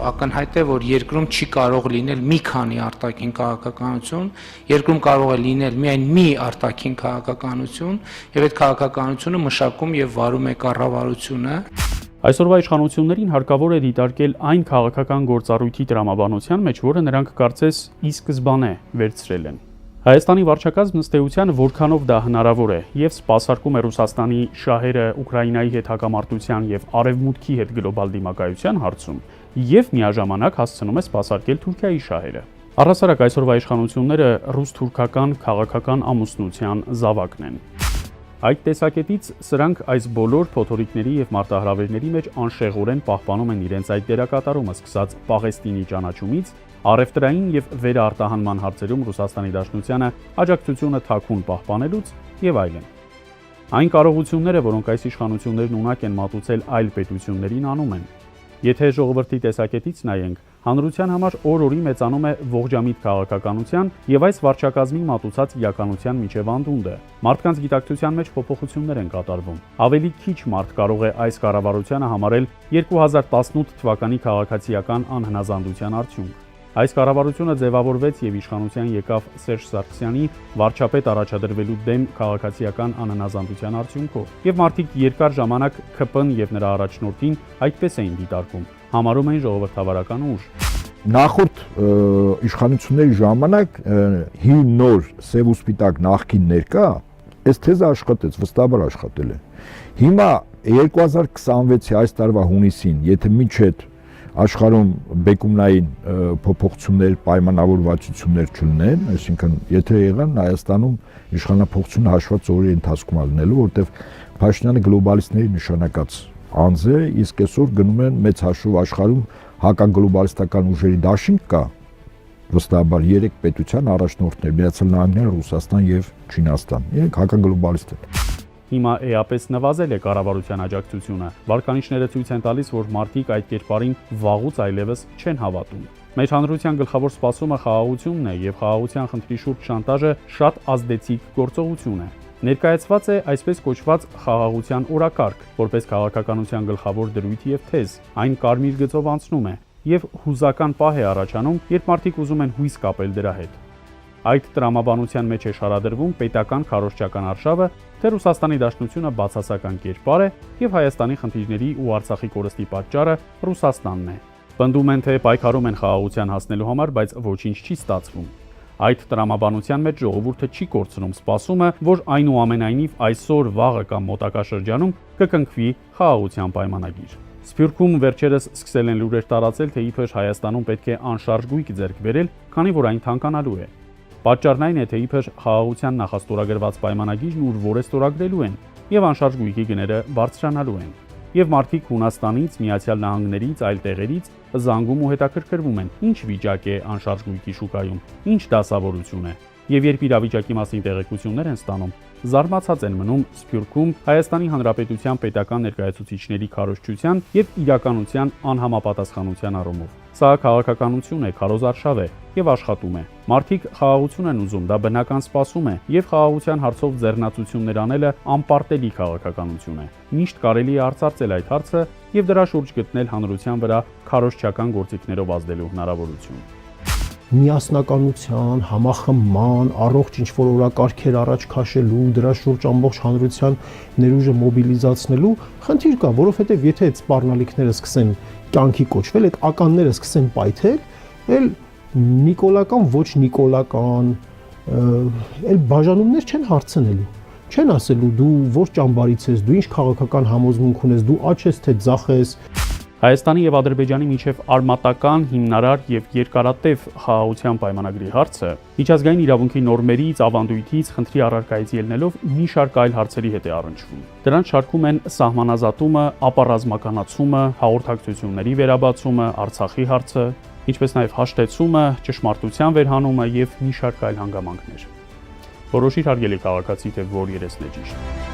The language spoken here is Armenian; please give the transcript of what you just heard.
ակնհայտ է, որ երկրում չի կարող լինել մի քանի արտաքին քաղաքականություն, երկրում կարող է լինել միայն մի արտաքին քաղաքականություն, եւ այդ քաղաքականությունը մշակում եւ վարում է կառավարությունը։ Այսօրվա իշխանություններին հարկավոր է դիտարկել այն քաղաքական գործառույթի տրամաբանության մեջ, որը նրանք կարծես ի սկզբանե վերցրել են։ Հայաստանի վարչակազմն ըստ էության որքանով դա հնարավոր է եւ սպասարկում է Ռուսաստանի շահերը Ուկրաինայի հետ հակամարտության եւ Արևմուտքի հետ գլոբալ դիմակայության հարցում եւ միաժամանակ հասցնում է սպասարկել Թուրքիայի շահերը։ Առհասարակ այսօրվա իշխանությունները ռուս-թուրքական քաղաքական ամուսնության զավակն են։ Այդ տեսակետից սրանք այս բոլոր փոթորիկների եւ մարտահրավերների մեջ անշեղորեն պահպանում են իրենց այդ դերակատարումը, սկսած Պաղեստինի ճանաչումից, առևտրային եւ վերարտահանման հարցերում Ռուսաստանի Դաշնությանը աջակցությունը թաքուն պահպանելուց եւ այլն։ Այն կարողությունները, որոնք այս իշխանություններն ունակ են մատուցել այլ պետություններին, անում են։ Եթե ժողովրդի տեսակետից նայենք, հանրության համար օր-օրի մեծանում է ողջամիտ քաղաքականության եւ այս վարչակազմի մատուցած իրականության միջև անդունդը։ Մարդկանց գիտակցության մեջ փոփոխություններ են կատարվում։ Ավելի քիչ մարդ կարող է այս կառավարությանը համարել 2018 թվականի քաղաքացիական անհնազանդության արդյունք։ Այս կառավարությունը ձևավորվեց եւ իշխանության եկավ Սերժ Սարգսյանի վարչապետ առաջադրվելու դեմ քաղաքացիական անհնազանդության արդյունքով։ Եվ մարդիկ երկար ժամանակ ՔՊ-ն եւ նրա առաջնորդին այդպես էին դիտարկում, համարում էին ժողովրդավարական ուժ։ Նախորդ իշխանությունների ժամանակ հին նոր սև ու սպիտակ նախքին ներկա այս թեզը աշխատեց, վստահաբար աշխատել է։ Հիմա 2026-ի այս տարվա հունիսին, եթե միջետ աշխարհում բեկումնային փոփոխություններ, պայմանավորվածություններ չլինեն, այսինքն եթե եղան Հայաստանում իշխանապողությունը հաշված օրերի ընթացքում լինելու, որտեղ Փաշինյանը գլոբալիստների նշանակած անձ է, իսկ այսօր գնում են մեծ հաշվով աշխարհում հակագլոբալիստական ուժերի դաշինք կա, վստահաբար 3 պետության առաջնորդներ՝ Միացյալ Նահանգներ, Ռուսաստան եւ Չինաստան, իրենք հակագլոբալիստ են։ Հիմա էապես նվազել է կառավարության աջակցությունը։ Վարկանիշները ցույց են տալիս, որ մարդիկ այդ կերպարին վաղուց այլևս չեն հավատում։ Մեր հանրության գլխավոր սպասումը խաղաղությունն է եւ խաղաղության խնդրի շուրջ շանտաժը շատ ազդեցիկ գործողություն է։ Ներկայացված է այսպես կոչված խաղաղության օրակարգ, որպես քաղաքականության գլխավոր դրույթ եւ թեզ։ Այն կարմիր գծով անցնում է եւ հուզական պահ է առաջանում, երբ մարդիկ ուզում են հույս կապել դրա հետ։ Այդ տրամաբանության մեջ է շարադրվում պետական քարոզչական արշավը, թե Ռուսաստանի Դաշնությունը բացասական կերպար է եւ Հայաստանի խնդիրների ու Արցախի կորստի պատճառը Ռուսաստանն է։ Պնդում են, թե պայքարում են խաղաղության հասնելու համար, բայց ոչինչ չի ստացվում։ Այդ տրամաբանության մեջ ժողովուրդը չի կորցնում սպասումը, որ այնուամենայնիվ այսօր, վաղը կամ մոտակա շրջանում կկնքվի խաղաղության պայմանագիր։ Սփյուռքում վերջերս սկսել են լուրեր տարածել, թե իբր Հայաստանում պետք է անշարժ գույք ձեռք բերել, քանի որ այն թանկանալու է։ Պատճառն այն է, թե իբր խաղաղության նախաստորագրված պայմանագիրն ուր որ է ստորագրելու են եւ անշարժ գույքի գները բարձրանալու են։ Եվ մարդիկ Հունաստանից, Միացյալ Նահանգներից, այլ տեղերից զանգում ու հետաքրքրվում են, ինչ վիճակ է անշարժ գույքի շուկայում, ինչ դասավորություն է։ Եվ երբ իրավիճակի մասին տեղեկություններ են ստանում, զարմացած են մնում Սփյուռքում Հայաստանի Հանրապետության պետական ներկայացուցիչների քարոզչության եւ իրականության անհամապատասխանության առումով։ Սա քաղաքականություն է, քարոզարշավ է եւ աշխատում է։ Մարդիկ խաղաղություն են ուզում, դա բնական սպասում է եւ խաղաղության հարցով ձեռնացություններ անելը անպարտելի քաղաքականություն է։ Միշտ կարելի է արծարծել այդ հարցը եւ դրա շուրջ գտնել հանրության վրա քարոզչական գործիքներով ազդելու հնարավորություն։ Միասնականության, համախմբման, առողջ ինչ-որ օրակարգեր առաջ քաշելու, դրա շուրջ ամբողջ հանրության ներուժը մոբիլիզացնելու խնդիր կա, որովհետև եթե այդ սպառնալիքները սկսեն կյանքի կոչվել, այդ ականները սկսեն պայթել, էլ նիկոլական, ոչ նիկոլական, էլ բաժանումներ չեն հարցնելու։ Չեն ասելու դու որ ճամբարից ես, դու ինչ քաղաքական համոզմունք ունես, դու աջ ես թե ձախ ես։ Հայաստանի եւ Ադրբեջանի միջև արմատական, հիմնարար եւ երկարատև խաղաղության պայմանագրի հարցը միջազգային իրավունքի նորմերից, ավանդույթից, խնդրի առարկայից ելնելով մի շարք այլ հարցերի հետ է առնչվում։ Դրանց շարքում են սահմանազատումը, ապառազմականացումը, հաղորդակցությունների վերաբացումը, Արցախի հարցը, ինչպես նաեւ հաշտեցումը, ճշմարտության վերհանումը եւ մի շարք այլ հանգամանքներ։ Որոշիր հարգելի քաղաքացի, թե որ երեսն է ճիշտ։